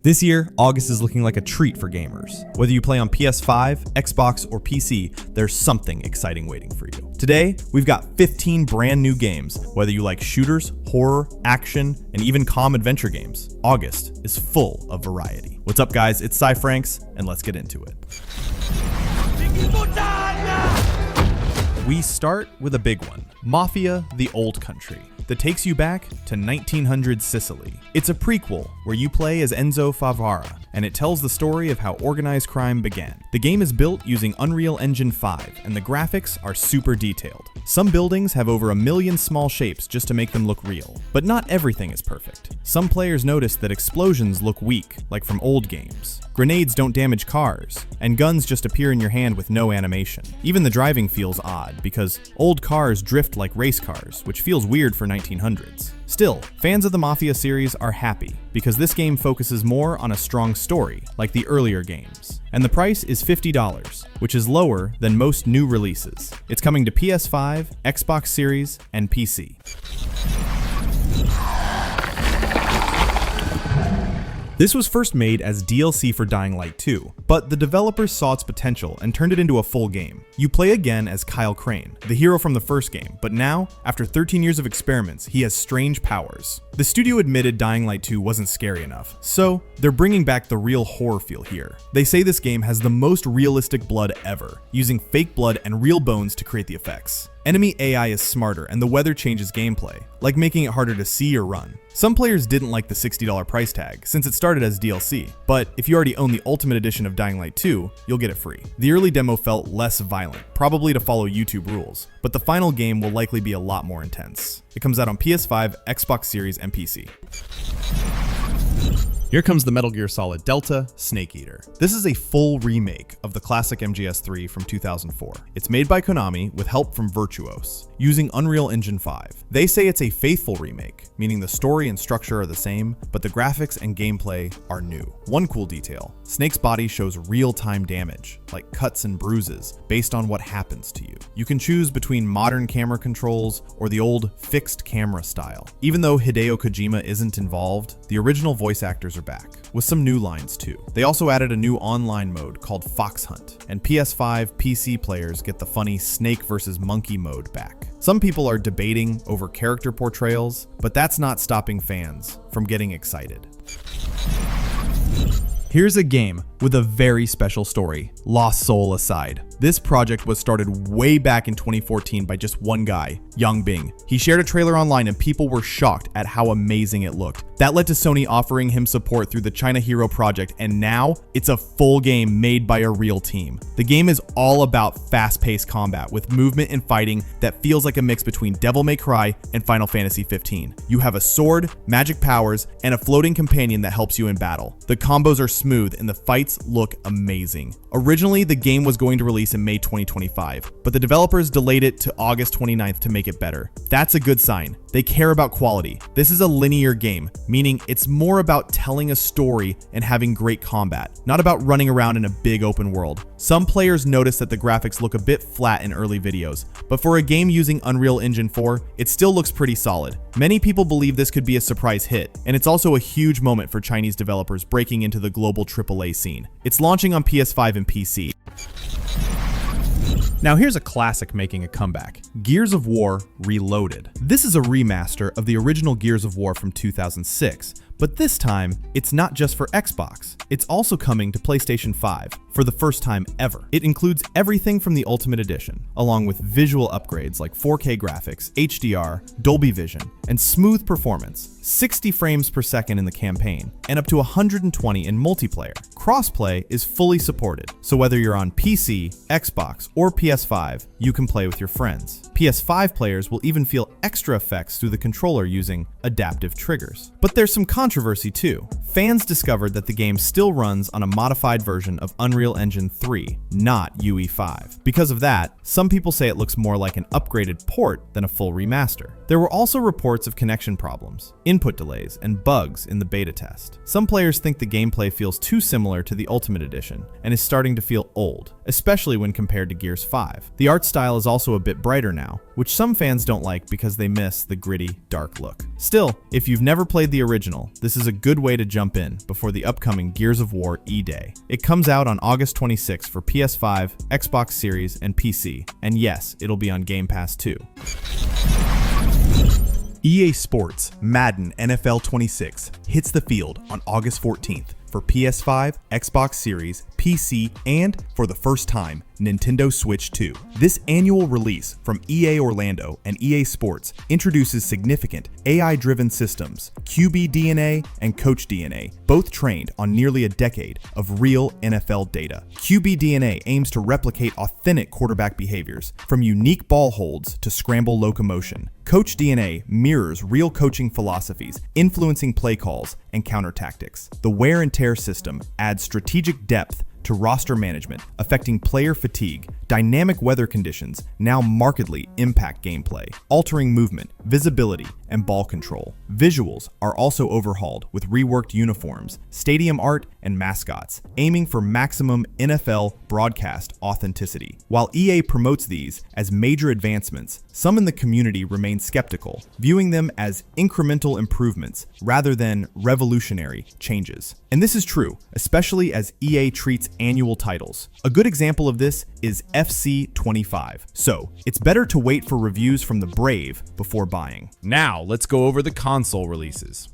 This year, August is looking like a treat for gamers. Whether you play on PS5, Xbox, or PC, there's something exciting waiting for you. Today, we've got 15 brand new games. Whether you like shooters, horror, action, and even calm adventure games, August is full of variety. What's up, guys? It's Cyfranx, and let's get into it. We start with a big one, Mafia: The Old Country, that takes you back to 1900 Sicily. It's a prequel where you play as Enzo Favara, and it tells the story of how organized crime began. The game is built using Unreal Engine 5, and the graphics are super detailed. Some buildings have over 1 million small shapes just to make them look real, but not everything is perfect. Some players notice that explosions look weak, like from old games. Grenades don't damage cars, and guns just appear in your hand with no animation. Even the driving feels odd, because old cars drift like race cars, which feels weird for 1900s. Still, fans of the Mafia series are happy, because this game focuses more on a strong story, like the earlier games. And the price is $50, which is lower than most new releases. It's coming to PS5, Xbox Series, and PC. This was first made as DLC for Dying Light 2, but the developers saw its potential and turned it into a full game. You play again as Kyle Crane, the hero from the first game, but now, after 13 years of experiments, he has strange powers. The studio admitted Dying Light 2 wasn't scary enough, so they're bringing back the real horror feel here. They say this game has the most realistic blood ever, using fake blood and real bones to create the effects. Enemy AI is smarter, and the weather changes gameplay, like making it harder to see or run. Some players didn't like the $60 price tag, since it started as DLC, but if you already own the Ultimate Edition of Dying Light 2, you'll get it free. The early demo felt less violent, probably to follow YouTube rules, but the final game will likely be a lot more intense. It comes out on PS5, Xbox Series, and PC. Here comes the Metal Gear Solid Delta Snake Eater. This is a full remake of the classic MGS3 from 2004. It's made by Konami with help from Virtuos, using Unreal Engine 5. They say it's a faithful remake, meaning the story and structure are the same, but the graphics and gameplay are new. One cool detail, Snake's body shows real-time damage, like cuts and bruises, based on what happens to you. You can choose between modern camera controls or the old fixed camera style. Even though Hideo Kojima isn't involved, the original voice actors are back, with some new lines too. They also added a new online mode called Fox Hunt, and PS5 PC players get the funny snake versus monkey mode back. Some people are debating over character portrayals, but that's not stopping fans from getting excited. Here's a game with a very special story, Lost Soul aside. This project was started way back in 2014 by just one guy, Yang Bing. He shared a trailer online and people were shocked at how amazing it looked. That led to Sony offering him support through the China Hero project, and now it's a full game made by a real team. The game is all about fast-paced combat with movement and fighting that feels like a mix between Devil May Cry and Final Fantasy 15. You have a sword, magic powers, and a floating companion that helps you in battle. The combos are smooth and the fights look amazing. Originally, the game was going to release in May 2025, but the developers delayed it to August 29th to make it better. That's a good sign. They care about quality. This is a linear game, meaning it's more about telling a story and having great combat, not about running around in a big open world. Some players notice that the graphics look a bit flat in early videos, but for a game using Unreal Engine 4, it still looks pretty solid. Many people believe this could be a surprise hit, and it's also a huge moment for Chinese developers breaking into the global AAA scene. It's launching on PS5 and PC. Now here's a classic making a comeback, Gears of War Reloaded. This is a remaster of the original Gears of War from 2006, but this time, it's not just for Xbox. It's also coming to PlayStation 5 for the first time ever. It includes everything from the Ultimate Edition, along with visual upgrades like 4K graphics, HDR, Dolby Vision, and smooth performance, 60 frames per second in the campaign, and up to 120 in multiplayer. Crossplay is fully supported, so whether you're on PC, Xbox, or PS5, you can play with your friends. PS5 players will even feel extra effects through the controller using adaptive triggers. But there's some controversy too. Fans discovered that the game still runs on a modified version of Unreal Unreal Engine 3, not UE5. Because of that, some people say it looks more like an upgraded port than a full remaster. There were also reports of connection problems, input delays, and bugs in the beta test. Some players think the gameplay feels too similar to the Ultimate Edition and is starting to feel old, especially when compared to Gears 5. The art style is also a bit brighter now, which some fans don't like because they miss the gritty, dark look. Still, if you've never played the original, this is a good way to jump in before the upcoming Gears of War E-Day. It comes out on August 26 for PS5, Xbox Series, and PC, and yes, it'll be on Game Pass too. EA Sports Madden NFL 26 hits the field on August 14th for PS5, Xbox Series, PC, and, for the first time, Nintendo Switch 2. This annual release from EA Orlando and EA Sports introduces significant AI-driven systems, QB DNA and Coach DNA, both trained on nearly a decade of real NFL data. QB DNA aims to replicate authentic quarterback behaviors, from unique ball holds to scramble locomotion. Coach DNA mirrors real coaching philosophies, influencing play calls and counter tactics. The wear and tear system adds strategic depth to roster management, affecting player fatigue. Dynamic weather conditions now markedly impact gameplay, altering movement, visibility, and ball control. Visuals are also overhauled with reworked uniforms, stadium art, and mascots, aiming for maximum NFL broadcast authenticity. While EA promotes these as major advancements, some in the community remain skeptical, viewing them as incremental improvements rather than revolutionary changes. And this is true, especially as EA treats annual titles. A good example of this is FC 25. So, it's better to wait for reviews from the brave before buying. Now, let's go over the console releases.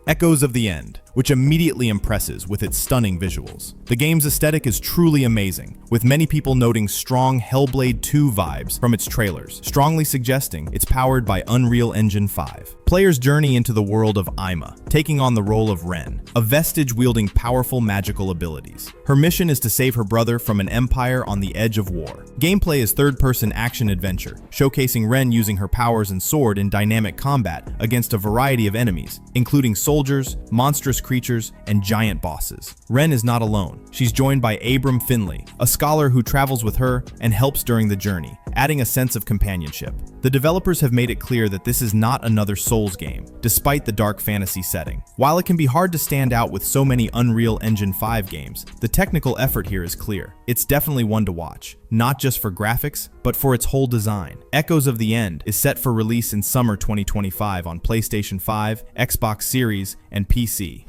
Echoes of the End, which immediately impresses with its stunning visuals. The game's aesthetic is truly amazing, with many people noting strong HELLBLADE 2 vibes from its trailers, strongly suggesting it's powered by Unreal Engine 5. Players journey into the world of Ima, taking on the role of Ren, a vestige wielding powerful magical abilities. Her mission is to save her brother from an empire on the edge of war. Gameplay is third-person action-adventure, showcasing Ren using her powers and sword in dynamic combat against a variety of enemies, including soldiers, monstrous creatures, and giant bosses. Ren is not alone. She's joined by Abram Finley, a scholar who travels with her and helps during the journey, adding a sense of companionship. The developers have made it clear that this is not another Souls game, despite the dark fantasy setting. While it can be hard to stand out with so many Unreal Engine 5 games, the technical effort here is clear. It's definitely one to watch, not just for graphics, but for its whole design. Echoes of the End is set for release in summer 2025 on PlayStation 5, Xbox Series, and PC.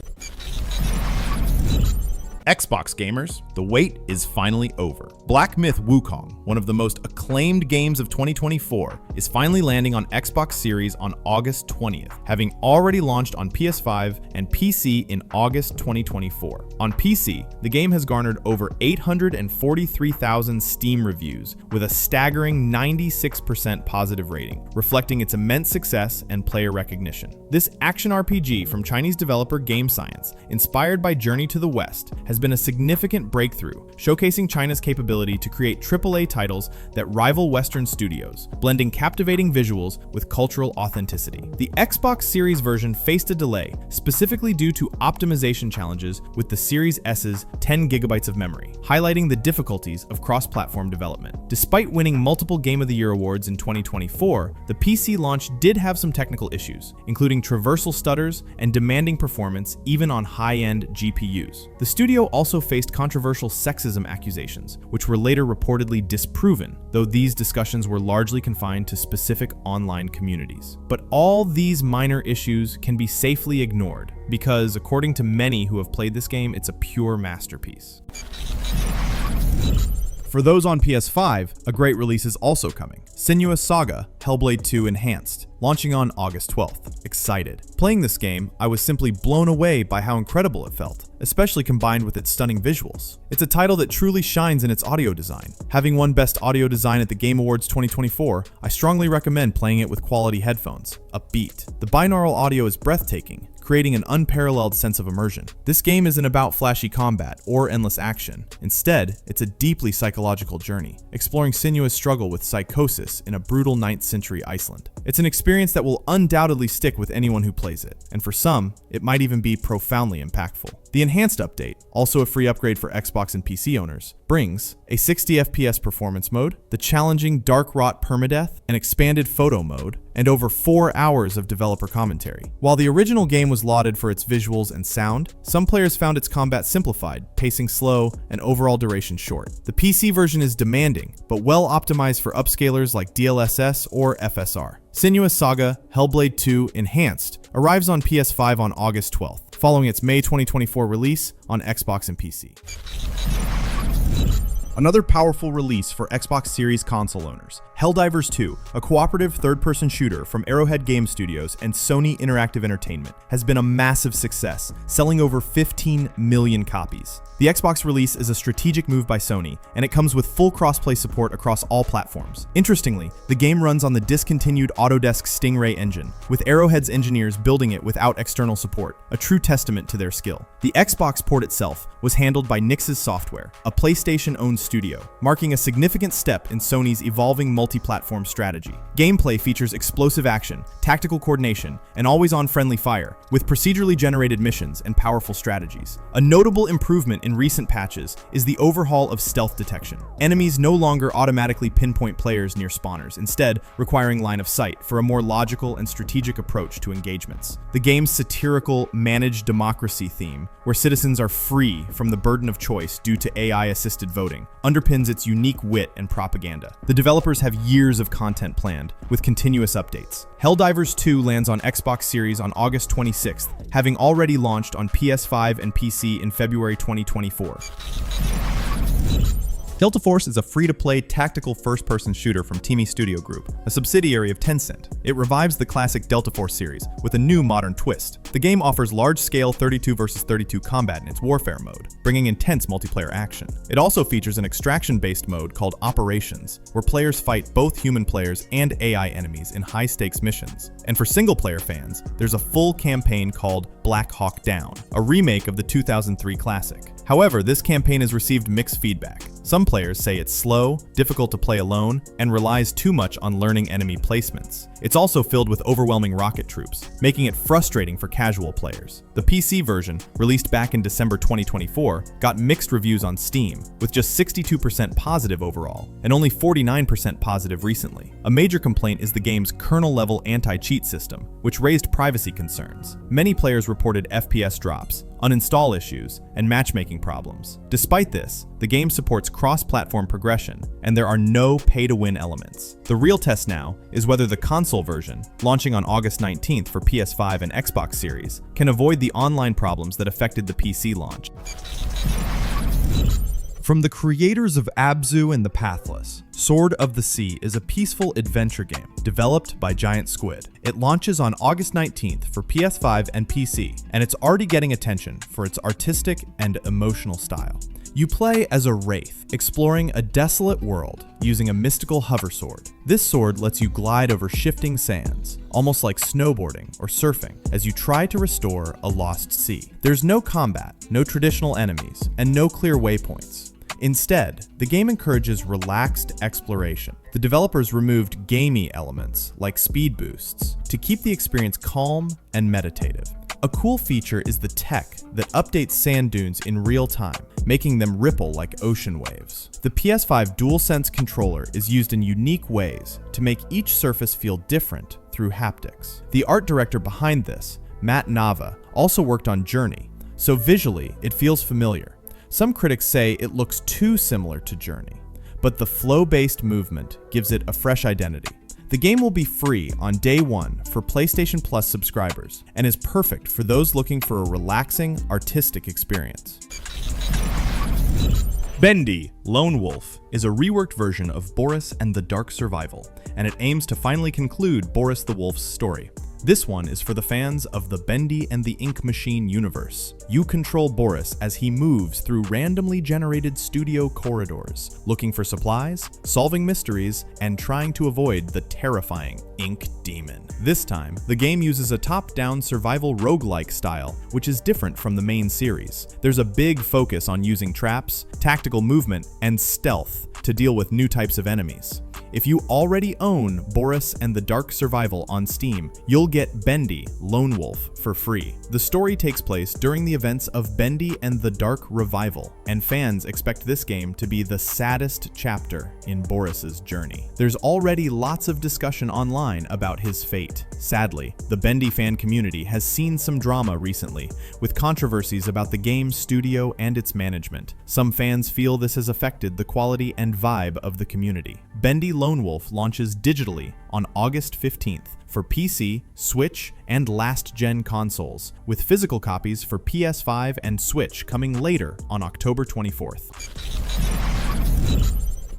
Xbox gamers, the wait is finally over. BLACKMYTH Wukong, one of the most acclaimed games of 2024, is finally landing on Xbox Series on August 20th, having already launched on PS5 and PC in August 2024. On PC, the game has garnered over 843,000 Steam reviews, with a staggering 96% positive rating, reflecting its immense success and player recognition. This action RPG from Chinese developer Game Science, inspired by Journey to the West, has been a significant breakthrough, showcasing China's capability to create AAA titles that rival Western studios, blending captivating visuals with cultural authenticity. The Xbox Series version faced a delay, specifically due to optimization challenges with the Series S's 10 gigabytes of memory, highlighting the difficulties of cross-platform development. Despite winning multiple Game of the Year awards in 2024, the PC launch did have some technical issues, including traversal stutters and demanding performance even on high-end GPUs. The studio also faced controversial sexism accusations, which were later reportedly disproven, though these discussions were largely confined to specific online communities. But all these minor issues can be safely ignored, because according to many who have played this game, it's a pure masterpiece. For those on PS5, a great release is also coming. SENUA'S SAGA, HELLBLADE 2 Enhanced, launching on August 12th. Excited. Playing this game, I was simply blown away by how incredible it felt, especially combined with its stunning visuals. It's a title that truly shines in its audio design. Having won Best Audio Design at the Game Awards 2024, I strongly recommend playing it with quality headphones. Upbeat. The binaural audio is breathtaking, creating an unparalleled sense of immersion. This game isn't about flashy combat or endless action. Instead, it's a deeply psychological journey, exploring Senua's struggle with psychosis in a brutal 9th century Iceland. It's an experience that will undoubtedly stick with anyone who plays it, and for some, it might even be profoundly impactful. The Enhanced update, also a free upgrade for Xbox and PC owners, brings a 60 FPS performance mode, the challenging Dark Rot permadeath, an expanded photo mode, and over 4 hours of developer commentary. While the original game was lauded for its visuals and sound, some players found its combat simplified, pacing slow, and overall duration short. The PC version is demanding, but well optimized for upscalers like DLSS or FSR. SENUA'S SAGA HELLBLADE 2 Enhanced arrives on PS5 on August 12th, following its May 2024 release on Xbox and PC. Another powerful release for Xbox Series console owners, HELLDIVERS 2, a cooperative third-person shooter from Arrowhead Game Studios and Sony Interactive Entertainment, has been a massive success, selling over 15 million copies. The Xbox release is a strategic move by Sony, and it comes with full crossplay support across all platforms. Interestingly, the game runs on the discontinued Autodesk Stingray engine, with Arrowhead's engineers building it without external support, a true testament to their skill. The Xbox port itself was handled by Nix's Software, a PlayStation-owned studio, marking a significant step in Sony's evolving multi-platform strategy. Gameplay features explosive action, tactical coordination, and always-on friendly fire, with procedurally generated missions and powerful strategies. A notable improvement in recent patches is the overhaul of stealth detection. Enemies no longer automatically pinpoint players near spawners, instead requiring line of sight for a more logical and strategic approach to engagements. The game's satirical managed democracy theme, where citizens are free from the burden of choice due to AI-assisted voting, underpins its unique wit and propaganda. The developers have years of content planned, with continuous updates. HELLDIVERS 2 lands on Xbox Series on August 26th, having already launched on PS5 and PC in February 2024. Delta Force is a free-to-play tactical first-person shooter from Teamy Studio Group, a subsidiary of Tencent. It revives the classic Delta Force series with a new modern twist. The game offers large-scale 32 vs 32 combat in its Warfare mode, bringing intense multiplayer action. It also features an extraction-based mode called Operations, where players fight both human players and AI enemies in high-stakes missions. And for single-player fans, there's a full campaign called Black Hawk Down, a remake of the 2003 classic. However, this campaign has received mixed feedback. Some players say it's slow, difficult to play alone, and relies too much on learning enemy placements. It's also filled with overwhelming rocket troops, making it frustrating for casual players. The PC version, released back in December 2024, got mixed reviews on Steam, with just 62% positive overall, and only 49% positive recently. A major complaint is the game's kernel-level anti-cheat system, which raised privacy concerns. Many players reported FPS drops, uninstall issues, and matchmaking problems. Despite this, the game supports cross-platform progression, and there are no pay-to-win elements. The real test now is whether the console version, launching on August 19th for PS5 and Xbox Series, can avoid the online problems that affected the PC launch. From the creators of Abzu and the Pathless, Sword of the Sea is a peaceful adventure game developed by Giant Squid. It launches on August 19th for PS5 and PC, and it's already getting attention for its artistic and emotional style. You play as a wraith, exploring a desolate world using a mystical hover sword. This sword lets you glide over shifting sands, almost like snowboarding or surfing, as you try to restore a lost sea. There's no combat, no traditional enemies, and no clear waypoints. Instead, the game encourages relaxed exploration. The developers removed gamey elements, like speed boosts, to keep the experience calm and meditative. A cool feature is the tech that updates sand dunes in real time, making them ripple like ocean waves. The PS5 DualSense controller is used in unique ways to make each surface feel different through haptics. The art director behind this, Matt Nava, also worked on Journey, so visually it feels familiar. Some critics say it looks too similar to Journey, but the flow-based movement gives it a fresh identity. The game will be free on day one for PlayStation Plus subscribers and is perfect for those looking for a relaxing, artistic experience. Bendy, Lone Wolf, is a reworked version of Boris and the Dark Survival, and it aims to finally conclude Boris the Wolf's story. This one is for the fans of the Bendy and the Ink Machine universe. You control Boris as he moves through randomly generated studio corridors, looking for supplies, solving mysteries, and trying to avoid the terrifying Ink Demon. This time, the game uses a top-down survival roguelike style, which is different from the main series. There's a big focus on using traps, tactical movement, and stealth to deal with new types of enemies. If you already own Boris and the Dark Survival on Steam, you'll get Bendy, Lone Wolf, for free. The story takes place during the events of Bendy and the Dark Revival, and fans expect this game to be the saddest chapter in Boris's journey. There's already lots of discussion online about his fate. Sadly, the Bendy fan community has seen some drama recently, with controversies about the game's studio and its management. Some fans feel this has affected the quality and vibe of the community. Bendy Lone Wolf launches digitally on August 15th for PC, Switch, and last-gen consoles, with physical copies for PS5 and Switch coming later on October 24th.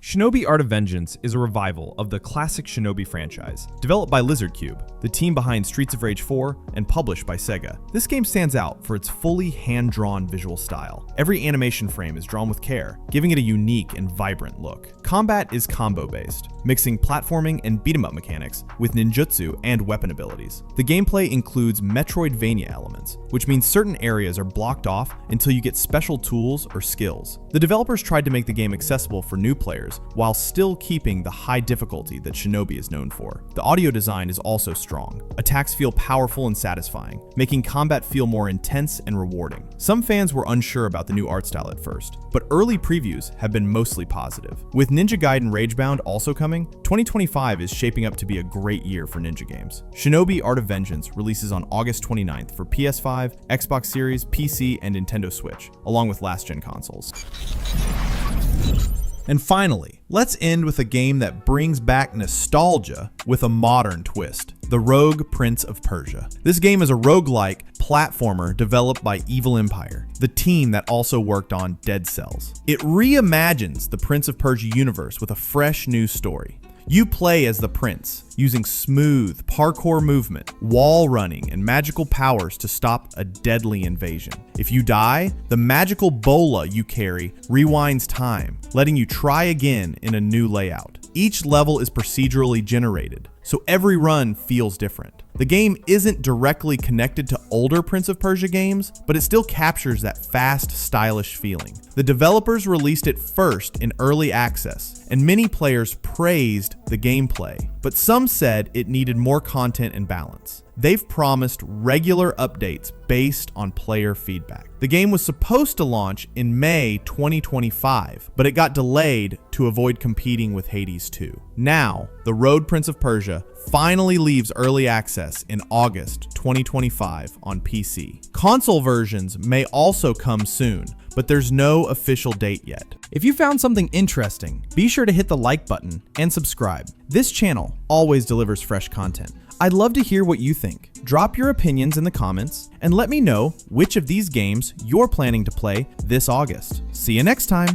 Shinobi Art of Vengeance is a revival of the classic Shinobi franchise, developed by Lizard Cube, the team behind Streets of Rage 4, and published by SEGA. This game stands out for its fully hand-drawn visual style. Every animation frame is drawn with care, giving it a unique and vibrant look. Combat is combo-based, mixing platforming and beat-em-up mechanics with ninjutsu and weapon abilities. The gameplay includes Metroidvania elements, which means certain areas are blocked off until you get special tools or skills. The developers tried to make the game accessible for new players while still keeping the high difficulty that Shinobi is known for. The audio design is also strong. Attacks feel powerful and satisfying, making combat feel more intense and rewarding. Some fans were unsure about the new art style at first, but early previews have been mostly positive. With Ninja Gaiden Ragebound also coming, 2025 is shaping up to be a great year for ninja games. Shinobi Art of Vengeance releases on August 29th for PS5, Xbox Series, PC, and Nintendo Switch, along with last-gen consoles. And finally, let's end with a game that brings back nostalgia with a modern twist. The Rogue Prince of Persia. This game is a roguelike platformer developed by Evil Empire, the team that also worked on Dead Cells. It reimagines the Prince of Persia universe with a fresh new story. You play as the prince, using smooth parkour movement, wall running, and magical powers to stop a deadly invasion. If you die, the magical bola you carry rewinds time, letting you try again in a new layout. Each level is procedurally generated, so every run feels different. The game isn't directly connected to older Prince of Persia games, but it still captures that fast, stylish feeling. The developers released it first in early access, and many players praised the gameplay, but some said it needed more content and balance. They've promised regular updates based on player feedback. The game was supposed to launch in May 2025, but it got delayed to avoid competing with Hades 2. Now, The Rogue Prince of Persia finally leaves early access in August 2025 on PC. Console versions may also come soon, but there's no official date yet. If you found something interesting, be sure to hit the like button and subscribe. This channel always delivers fresh content. I'd love to hear what you think. Drop your opinions in the comments and let me know which of these games you're planning to play this August. See you next time.